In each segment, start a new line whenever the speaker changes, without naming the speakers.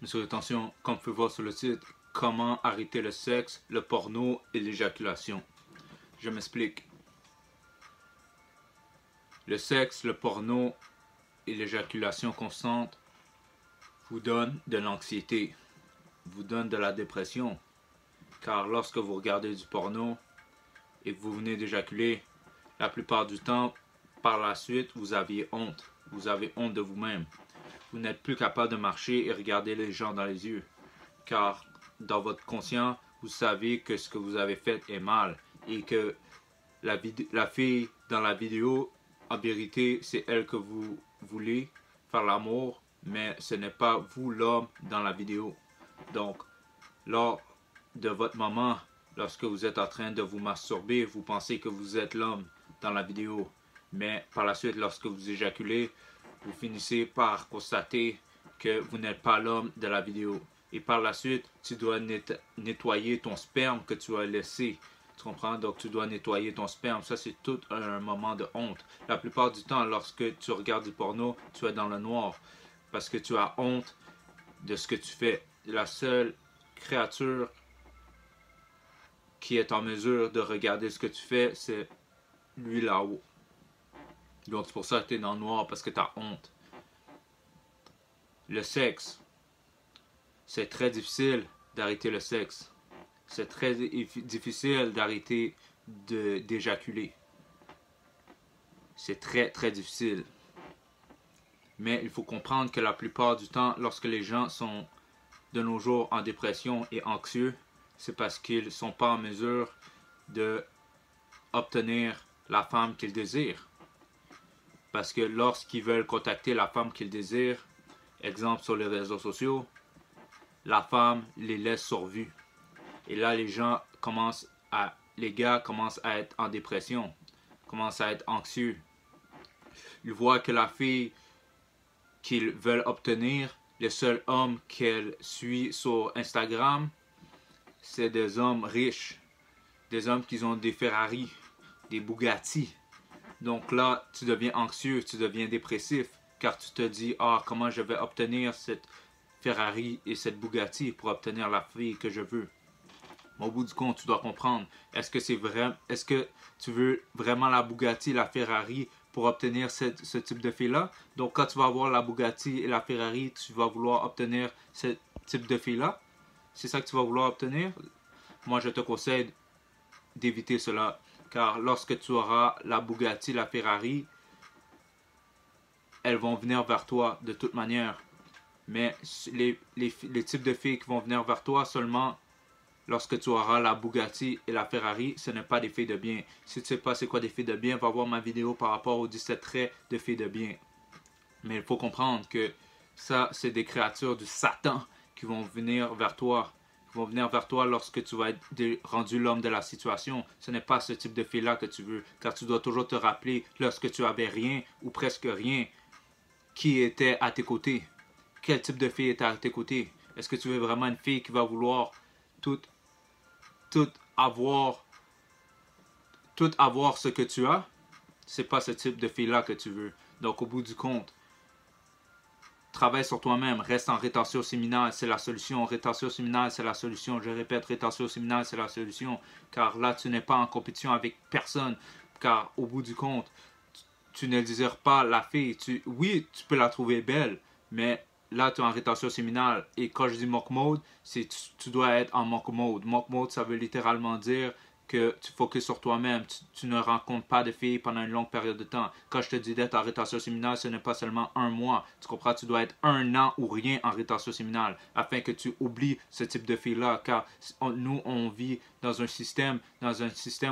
Monsieur, attention, comme vous pouvez voir sur le titre, comment arrêter le sexe, le porno et l'éjaculation. Je m'explique. Le sexe, le porno et l'éjaculation constante vous donnent de l'anxiété, vous donnent de la dépression. Car lorsque vous regardez du porno et que vous venez d'éjaculer, la plupart du temps, par la suite, vous aviez honte. Vous avez honte de vous-même. Vous n'êtes plus capable de marcher et regarder les gens dans les yeux. Car dans votre conscient, vous savez que ce que vous avez fait est mal. Et que la fille dans la vidéo, en vérité, c'est elle que vous voulez faire l'amour. Mais ce n'est pas vous l'homme dans la vidéo. Donc, lors de votre moment, lorsque vous êtes en train de vous masturber, vous pensez que vous êtes l'homme dans la vidéo. Mais par la suite, lorsque vous éjaculez, vous finissez par constater que vous n'êtes pas l'homme de la vidéo. Et par la suite, tu dois nettoyer ton sperme que tu as laissé. Tu comprends? Donc, tu dois nettoyer ton sperme. Ça, c'est tout un moment de honte. La plupart du temps, lorsque tu regardes du porno, tu es dans le noir. Parce que tu as honte de ce que tu fais. La seule créature qui est en mesure de regarder ce que tu fais, c'est lui là-haut. Donc, c'est pour ça que tu es dans le noir, parce que tu as honte. Le sexe, c'est très difficile d'arrêter le sexe. C'est très difficile d'arrêter d'éjaculer. C'est très, très difficile. Mais il faut comprendre que la plupart du temps, lorsque les gens sont de nos jours en dépression et anxieux, c'est parce qu'ils ne sont pas en mesure d'obtenir la femme qu'ils désirent. Parce que lorsqu'ils veulent contacter la femme qu'ils désirent, exemple sur les réseaux sociaux, la femme les laisse sur vue. Et là, les gars commencent à être en dépression, commencent à être anxieux. Ils voient que la fille qu'ils veulent obtenir, le seul homme qu'elle suit sur Instagram, c'est des hommes riches, des hommes qui ont des Ferrari, des Bugatti. Donc là, tu deviens anxieux, tu deviens dépressif, car tu te dis, comment je vais obtenir cette Ferrari et cette Bugatti pour obtenir la fille que je veux. Mais au bout du compte, tu dois comprendre, est-ce que tu veux vraiment la Bugatti, la Ferrari pour obtenir ce type de fille-là? Donc quand tu vas avoir la Bugatti et la Ferrari, tu vas vouloir obtenir ce type de fille-là? C'est ça que tu vas vouloir obtenir? Moi, je te conseille d'éviter cela. Car lorsque tu auras la Bugatti, la Ferrari, elles vont venir vers toi de toute manière. Mais les types de filles qui vont venir vers toi seulement lorsque tu auras la Bugatti et la Ferrari, ce n'est pas des filles de bien. Si tu ne sais pas c'est quoi des filles de bien, va voir ma vidéo par rapport aux 17 traits de filles de bien. Mais il faut comprendre que ça, c'est des créatures du Satan qui vont venir vers toi. Vont venir vers toi lorsque tu vas être rendu l'homme de la situation. Ce n'est pas ce type de fille-là que tu veux, car tu dois toujours te rappeler, lorsque tu avais rien ou presque rien, qui était à tes côtés. Quel type de fille était à tes côtés? Est-ce que tu veux vraiment une fille qui va vouloir tout avoir ce que tu as? C'est pas ce type de fille-là que tu veux. Donc au bout du compte, travaille sur toi-même, reste en rétention séminale, c'est la solution. Rétention séminale, c'est la solution. Je répète, rétention séminale, c'est la solution. Car là, tu n'es pas en compétition avec personne. Car au bout du compte, tu ne désires pas la fille. Oui, tu peux la trouver belle, mais là, tu es en rétention séminale. Et quand je dis monk mode, c'est tu dois être en monk mode. Monk mode, ça veut littéralement dire que tu focuses sur toi-même. Tu ne rencontres pas de filles pendant une longue période de temps. Quand je te dis d'être en rétention séminale, ce n'est pas seulement un mois. Tu comprends? Tu dois être 1 an ou rien en rétention séminale afin que tu oublies ce type de filles-là. Car nous, on vit dans un système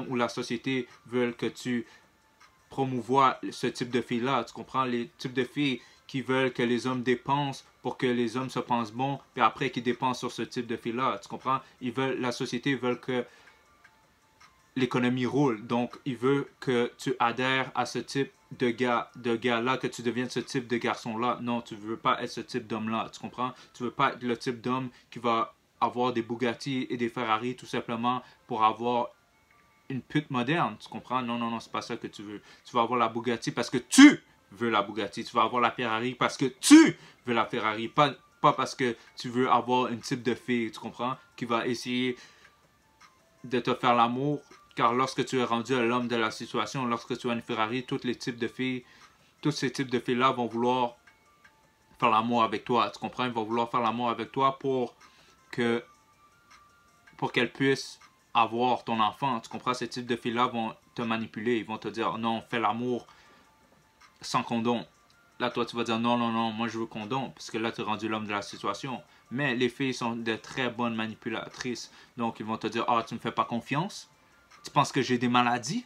où la société veut que tu promouvoies ce type de filles-là. Tu comprends? Les types de filles qui veulent que les hommes dépensent pour que les hommes se pensent bons, puis après qu'ils dépensent sur ce type de filles-là. Tu comprends? La société veut que l'économie roule. Donc, il veut que tu adhères à ce type de gars-là, que tu deviennes ce type de garçon-là. Non, tu ne veux pas être ce type d'homme-là. Tu comprends? Tu ne veux pas être le type d'homme qui va avoir des Bugatti et des Ferrari tout simplement pour avoir une pute moderne. Tu comprends? Non, non, non, c'est pas ça que tu veux. Tu vas avoir la Bugatti parce que tu veux la Bugatti. Tu vas avoir la Ferrari parce que tu veux la Ferrari. Pas pas parce que tu veux avoir un type de fille, tu comprends, qui va essayer de te faire l'amour, car lorsque tu es rendu à l'homme de la situation, lorsque tu as une Ferrari, tous ces types de filles-là vont vouloir faire l'amour avec toi, tu comprends, ils vont vouloir faire l'amour avec toi pour qu'elles puissent avoir ton enfant, tu comprends, ces types de filles-là vont te manipuler, ils vont te dire, non, fais l'amour sans condom. Là, toi, tu vas dire non, non, non, moi je veux condom, parce que là, tu es rendu l'homme de la situation. Mais les filles sont de très bonnes manipulatrices. Donc, ils vont te dire, ah, tu me fais pas confiance? Tu penses que j'ai des maladies?